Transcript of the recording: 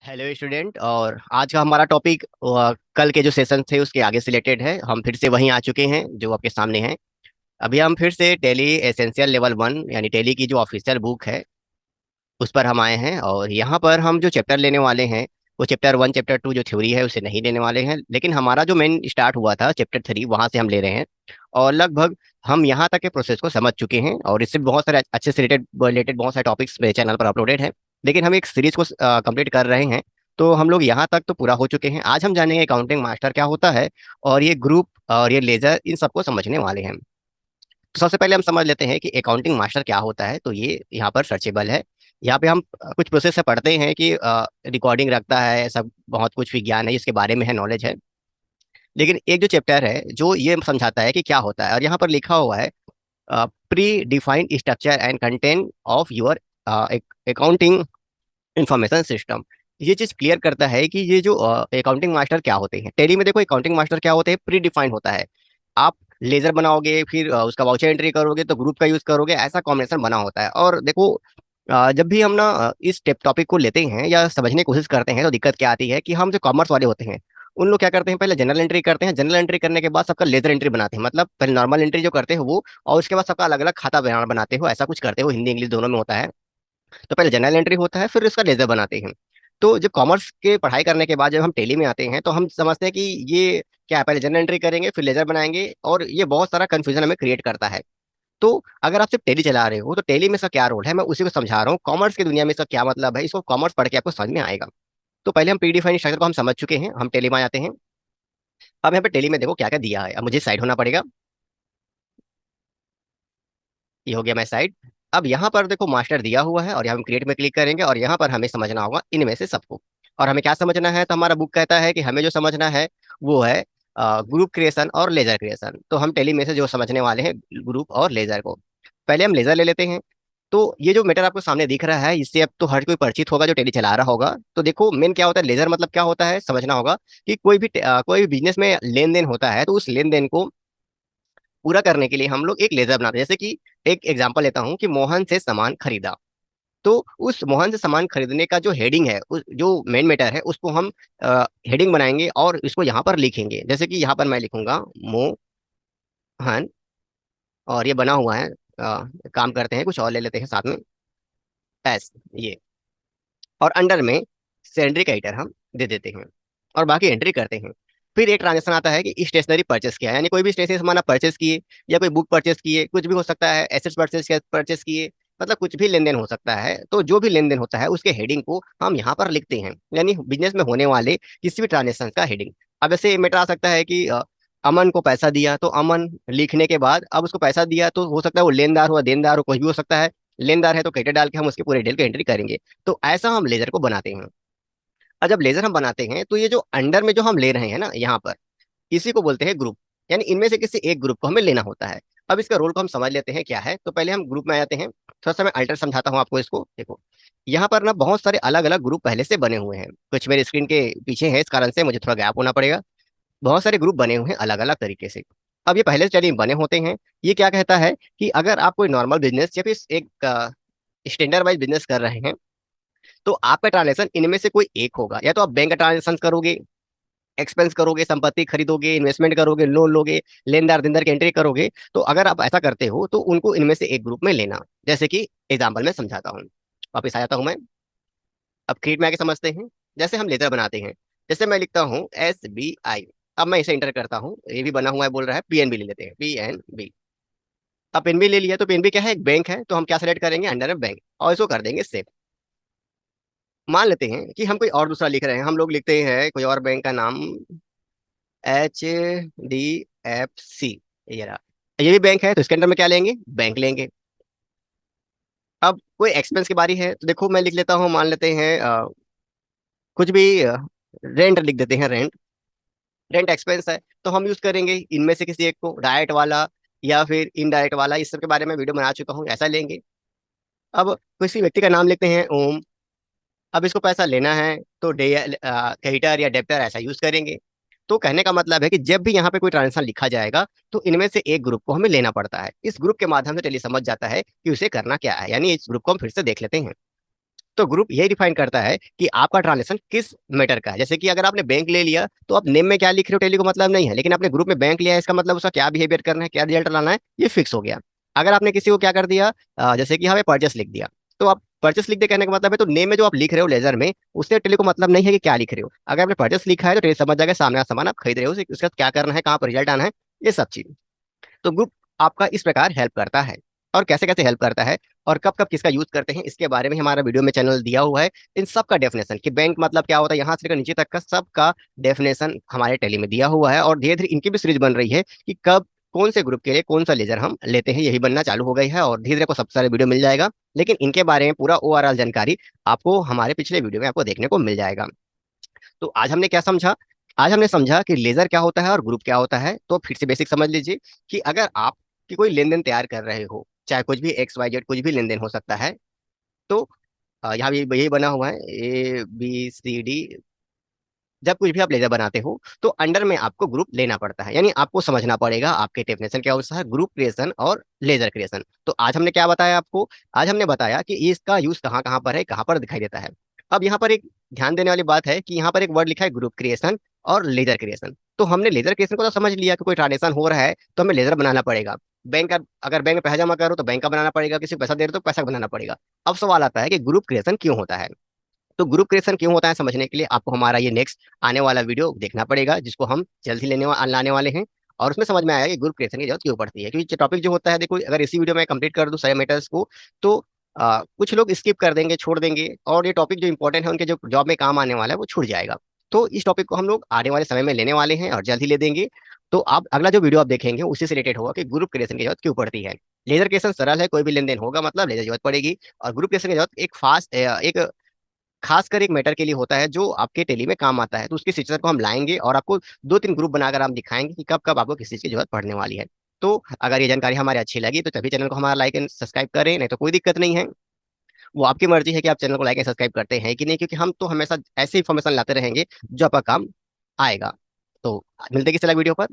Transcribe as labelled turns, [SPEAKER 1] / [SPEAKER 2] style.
[SPEAKER 1] Hello student. और आज का हमारा टॉपिक कल के जो सेशन थे उसके आगे से रिलेटेड है। हम फिर से वहीं आ चुके हैं जो आपके सामने हैं। अभी हम फिर से टेली एसेंशियल लेवल 1 यानी टेली की जो ऑफिशियल बुक है उस पर हम आए हैं। और यहाँ पर हम जो चैप्टर लेने वाले हैं वो चैप्टर 1 चैप्टर 2 जो थ्योरी है उसे नहीं लेने वाले हैं, लेकिन हमारा जो मेन स्टार्ट हुआ था चैप्टर 3 वहाँ से हम ले रहे हैं। और लगभग हम यहाँ तक के प्रोसेस को समझ चुके हैं और इससे बहुत सारे अच्छे से रिलेटेड बहुत सारे टॉपिक्स मेरे चैनल पर अपलोडेड है। लेकिन हम एक सीरीज को कंप्लीट कर रहे हैं, तो हम लोग यहाँ तक तो पूरा हो चुके हैं। आज हम जानेंगे अकाउंटिंग मास्टर क्या होता है और ये ग्रुप और ये लेजर इन सबको समझने वाले हैं। तो सबसे पहले हम समझ लेते हैं कि अकाउंटिंग मास्टर क्या होता है। तो ये यहाँ पर सर्चेबल है। यहाँ पे हम कुछ प्रोसेस से पढ़ते हैं कि रिकॉर्डिंग रखता है, सब बहुत कुछ विज्ञान है इसके बारे में है, नॉलेज है। लेकिन एक जो चैप्टर है जो ये समझाता है कि क्या होता है, और यहाँ पर लिखा हुआ है pre defined structure and content of your accounting information system. ये चीज क्लियर करता है कि ये जो अकाउंटिंग मास्टर क्या होते हैं। टेली में देखो अकाउंटिंग मास्टर क्या होते हैं, प्री डिफाइंड होता है। आप लेजर बनाओगे फिर उसका वाउचर एंट्री करोगे तो ग्रुप का यूज करोगे, ऐसा कॉम्बिनेशन बना होता है। और देखो जब भी हम ना इस टॉपिक को लेते हैं या समझने की कोशिश करते हैं तो दिक्कत क्या आती है कि हम जो कॉमर्स वाले होते हैं उन लोग क्या करते हैं, पहले जनरल एंट्री करते हैं, जनरल एंट्री करने के बाद सबका लेजर एंट्री बनाते हैं, मतलब पहले नॉर्मल एंट्री जो करते हैं वो, और उसके बाद सबका अलग अलग खाता बनाते हो, ऐसा कुछ करते हो, हिंदी इंग्लिश दोनों में होता है। तो पहले जनरल एंट्री होता है फिर उसका लेजर बनाते हैं। तो जब कॉमर्स के पढ़ाई करने के बाद जब हम टेली में आते हैं तो हम समझते हैं कि ये क्या है, पहले जनरल एंट्री करेंगे फिर लेजर बनाएंगे, और ये बहुत सारा कंफ्यूजन हमें क्रिएट करता है। तो अगर आप सिर्फ टेली चला रहे हो तो टेली में इसका क्या रोल है मैं उसी को समझा रहा हूँ। कॉमर्स की दुनिया में इसका क्या मतलब है, इसको कॉमर्स पढ़ के आपको समझ में आएगा। तो पहले हम प्रीडिफाइंड स्ट्रक्चर को हम समझ चुके हैं, हम टेली में आ जाते हैं। अब यहाँ पे टेली में देखो क्या क्या दिया है। अब मुझे साइड होना पड़ेगा, ये हो गया मैं साइड। अब यहाँ पर देखो मास्टर दिया हुआ है और यहाँ हम क्रिएट में क्लिक करेंगे और यहाँ पर हमें समझना होगा इनमें से सबको। और हमें क्या समझना है, तो हमारा बुक कहता है कि हमें जो समझना है वो है ग्रुप क्रिएशन और लेजर क्रिएशन। तो हम टेली में से जो समझने वाले हैं ग्रुप और लेजर को, पहले हम लेजर ले लेते हैं। तो ये जो मैटर आपको सामने दिख रहा है इससे अब तो हर कोई परिचित होगा जो टेली चला रहा होगा। तो देखो मेन क्या होता है, लेजर मतलब क्या होता है समझना होगा कि कोई भी बिजनेस में लेन देन होता है तो उस लेन देन को पूरा करने के लिए हम लोग एक लेजर बनाते हैं। जैसे कि एक एग्जांपल लेता हूँ कि मोहन से सामान खरीदा, तो उस मोहन से सामान खरीदने का जो हेडिंग है, जो मेन मैटर है उसको हम हेडिंग बनाएंगे और इसको यहाँ पर लिखेंगे। जैसे कि यहाँ पर मैं लिखूंगा मोहन, और ये बना हुआ है। काम करते हैं कुछ और ले लेते हैं साथ में, एस ये, और अंडर में सैलरी का आइटम हम दे देते हैं और बाकी एंट्री करते हैं। फिर एक ट्रांजेक्शन आता है कि स्टेशनरी परचेस किया, यानी कोई भी स्टेशनरी सामान आप परचेस किए या कोई बुक परचेस किए, कुछ भी हो सकता है, एसेट्स परचेस किए, मतलब कुछ भी लेन देन हो सकता है। तो जो भी लेन देन होता है उसके हेडिंग को हम यहाँ पर लिखते हैं, यानी बिजनेस में होने वाले किसी भी ट्रांजेक्शन का हेडिंग। अब ऐसे मैटर आ सकता है कि अमन को पैसा दिया, तो अमन लिखने के बाद अब उसको पैसा दिया तो हो सकता है वो लेनदार हो देनदार हो, कुछ भी हो सकता है। लेनदार है तो क्रेडिट डाल के हम उसके पूरे डिटेल की एंट्री करेंगे। तो ऐसा हम लेजर को बनाते हैं। और जब लेजर हम बनाते हैं तो ये जो अंडर में जो हम ले रहे हैं ना यहाँ पर, इसी को बोलते हैं ग्रुप, यानी इनमें से किसी एक ग्रुप को हमें लेना होता है। अब इसका रोल को हम समझ लेते हैं क्या है। तो पहले हम ग्रुप में आ जाते हैं। थोड़ा सा मैं अल्टर समझाता हूँ आपको इसको। देखो यहाँ पर ना बहुत सारे अलग अलग ग्रुप पहले से बने हुए हैं, कुछ मेरे स्क्रीन के पीछे है, इस कारण से मुझे थोड़ा गैप होना पड़ेगा। बहुत सारे ग्रुप बने हुए हैं अलग अलग तरीके से। अब ये पहले से चलिए बने होते हैं। ये क्या कहता है कि अगर आप कोई नॉर्मल बिजनेस या फिर एक स्टैंडर्ड वाइज बिजनेस कर रहे हैं तो आपका ट्रांजेक्शन इनमें से कोई एक होगा। या तो आप बैंक का ट्रांजेक्शन करोगे, एक्सपेंस करोगे, संपत्ति खरीदोगे, इन्वेस्टमेंट करोगे, लोन लोगे, लेनदार देनदार की एंट्री करोगे। तो अगर आप ऐसा करते हो तो उनको इनमें से एक ग्रुप में लेना। जैसे कि एग्जाम्पल में समझाता हूँ, वापिस आ जाता हूँ मैं। अब क्रिएट में आके समझते हैं। जैसे हम लेटर बनाते हैं, जैसे मैं लिखता हूँ SBI। अब मैं इसे इंटर करता हूँ, ये भी बना हुआ है, बोल रहा है PNB ले लेते हैं, PNB। अब PNB ले लिया तो PNB क्या है, एक बैंक है, तो हम क्या सेलेक्ट करेंगे, अंडर में बैंक, और इसको कर देंगे सेव। मान लेते हैं कि हम कोई और दूसरा लिख रहे हैं, हम लोग लिखते हैं कोई और बैंक का नाम, HDFC। ये रहा, ये भी बैंक है तो इसके अंदर में क्या लेंगे, बैंक लेंगे। अब कोई एक्सपेंस की बारी है तो देखो मैं लिख लेता हूँ, मान लेते हैं कुछ भी, रेंट लिख देते हैं, रेंट। रेंट एक्सपेंस है तो हम यूज करेंगे इनमें से किसी एक को, डायरेक्ट वाला या फिर इनडायरेक्ट वाला, इस सब के बारे में वीडियो बना चुका हूँ, ऐसा लेंगे। अब किसी व्यक्ति का नाम लेते हैं ओम। अब इसको पैसा लेना है तो क्रेडिटर या डेबिटर ऐसा यूज करेंगे। तो कहने का मतलब है कि जब भी यहाँ पे कोई ट्रांजेक्शन लिखा जाएगा तो इनमें से एक ग्रुप को हमें लेना पड़ता है। इस ग्रुप के माध्यम से टेली समझ जाता है कि उसे करना क्या है। यानी इस ग्रुप को हम फिर से देख लेते हैं। तो ग्रुप यही डिफाइन करता है कि आपका ट्रांजेक्शन किस मैटर का है। जैसे कि अगर आपने बैंक ले लिया तो आप नेम में क्या लिख रहे हो टेली को मतलब नहीं है, लेकिन आपने ग्रुप में बैंक लिया है, इसका मतलब उसका क्या बिहेवियर करना है, क्या रिजल्ट लाना है, ये फिक्स हो गया। अगर आपने किसी को क्या कर दिया, जैसे कि हमें परचेस लिख दिया, तो आप परचेस लिख दे कहने का मतलब है, तो नेम में जो आप लिख रहे हो लेजर में, उससे टेली को मतलब नहीं है कि क्या लिख रहे हो। अगर आपने परचेस लिखा है तो टेली समझ जाएगा सामने का सामान आप खरीद रहे हो, उसका क्या करना है, कहाँ पर रिजल्ट आना है, ये सब चीज। तो ग्रुप आपका इस प्रकार हेल्प करता है। और कैसे कैसे हेल्प करता है और कब कब किसका यूज करते हैं, इसके बारे में हमारा वीडियो में चैनल दिया हुआ है। इन सब का डेफिनेशन कि बैंक मतलब क्या होता है, यहाँ से लेकर नीचे तक का सब का डेफिनेशन हमारे टेली में दिया हुआ है। और धीरे धीरे इनकी भी सीरीज बन रही है कि कब कौन से ग्रुप के लिए कौन सा लेजर हम लेते हैं, यही बनना चालू हो गई है। और धीरे धीरे को सब सारे वीडियो मिल जाएगा, लेकिन इनके बारे में पूरा ओवरऑल जानकारी आपको हमारे पिछले वीडियो में आपको देखने को मिल जाएगा। तो आज हमने क्या समझा, आज हमने समझा कि लेजर क्या होता है और ग्रुप क्या होता है। तो फिर से बेसिक समझ लीजिए कि अगर आप की कोई लेन देन तैयार कर रहे हो, चाहे कुछ भी एक्स वाई जेड कुछ भी लेन देन हो सकता है, तो यहाँ भी यही बना हुआ है ABCD। जब कुछ भी आप लेजर बनाते हो तो अंडर में आपको ग्रुप लेना पड़ता है, यानी आपको समझना पड़ेगा आपके डेफिनेशन क्या होता है, ग्रुप क्रिएशन और लेजर क्रिएशन। तो आज हमने क्या बताया आपको, आज हमने बताया कि इसका यूज कहाँ कहाँ पर है, कहाँ पर दिखाई देता है। अब यहाँ पर एक ध्यान देने वाली बात है कि यहाँ पर एक वर्ड लिखा है ग्रुप क्रिएशन और लेजर क्रिएशन। तो हमने लेजर क्रिएशन को तो समझ लिया कि कोई ट्रांजेक्शन हो रहा है तो हमें लेजर बनाना पड़ेगा। बैंक का, अगर बैंक में पैसा जमा करो तो बैंक का बनाना पड़ेगा, किसी को पैसा दे रहे हो तो पैसा बनाना पड़ेगा। अब सवाल आता है कि ग्रुप क्रिएशन क्यों होता है। तो ग्रुप क्रिएशन क्यों होता है समझने के लिए आपको हमारा ये नेक्स्ट आने वाला वीडियो देखना पड़ेगा, जिसको हम जल्द ही लाने वाले हैं। और उसमें समझ में आएगा कि ग्रुप क्रिएशन की जरूरत क्यों पड़ती है। क्योंकि टॉपिक जो होता है, देखो अगर इसी वीडियो में कंप्लीट कर दूं सारे मैटर्स को, तो कुछ लोग स्किप कर देंगे, छोड़ देंगे, और ये टॉपिक जो इंपॉर्टेंट है उनके जो जॉब में काम आने वाला है वो छूट जाएगा। तो इस टॉपिक को हम लोग आने वाले समय में लेने वाले हैं और जल्द ही ले देंगे। तो आप अगला जो वीडियो आप देखेंगे उसी से रिलेटेड होगा कि ग्रुप क्रिएशन की जरूरत क्यों पड़ती है। लेजर क्रिएशन सरल है, कोई भी लेन देन होगा मतलब लेजर जरूरत पड़ेगी। और ग्रुप क्रिएशन की जरूरत एक फास्ट एक खासकर एक मैटर के लिए होता है जो आपके टेली में काम आता है। तो उसके सिचुएशन को हम लाएंगे और आपको दो तीन ग्रुप बनाकर हम दिखाएंगे कि कब कब आपको किस चीज की जरूरत पड़ने वाली है। तो अगर ये जानकारी हमारी अच्छी लगी तो तभी चैनल को हमारा लाइक एंड सब्सक्राइब करें, नहीं तो कोई दिक्कत नहीं है। वो आपकी मर्जी है कि आप चैनल को लाइक एंड सब्सक्राइब करते हैं कि नहीं, क्योंकि हम तो हमेशा ऐसे इन्फॉर्मेशन लाते रहेंगे जो आपका काम आएगा। तो मिलते हैं किसी अलग वीडियो पर।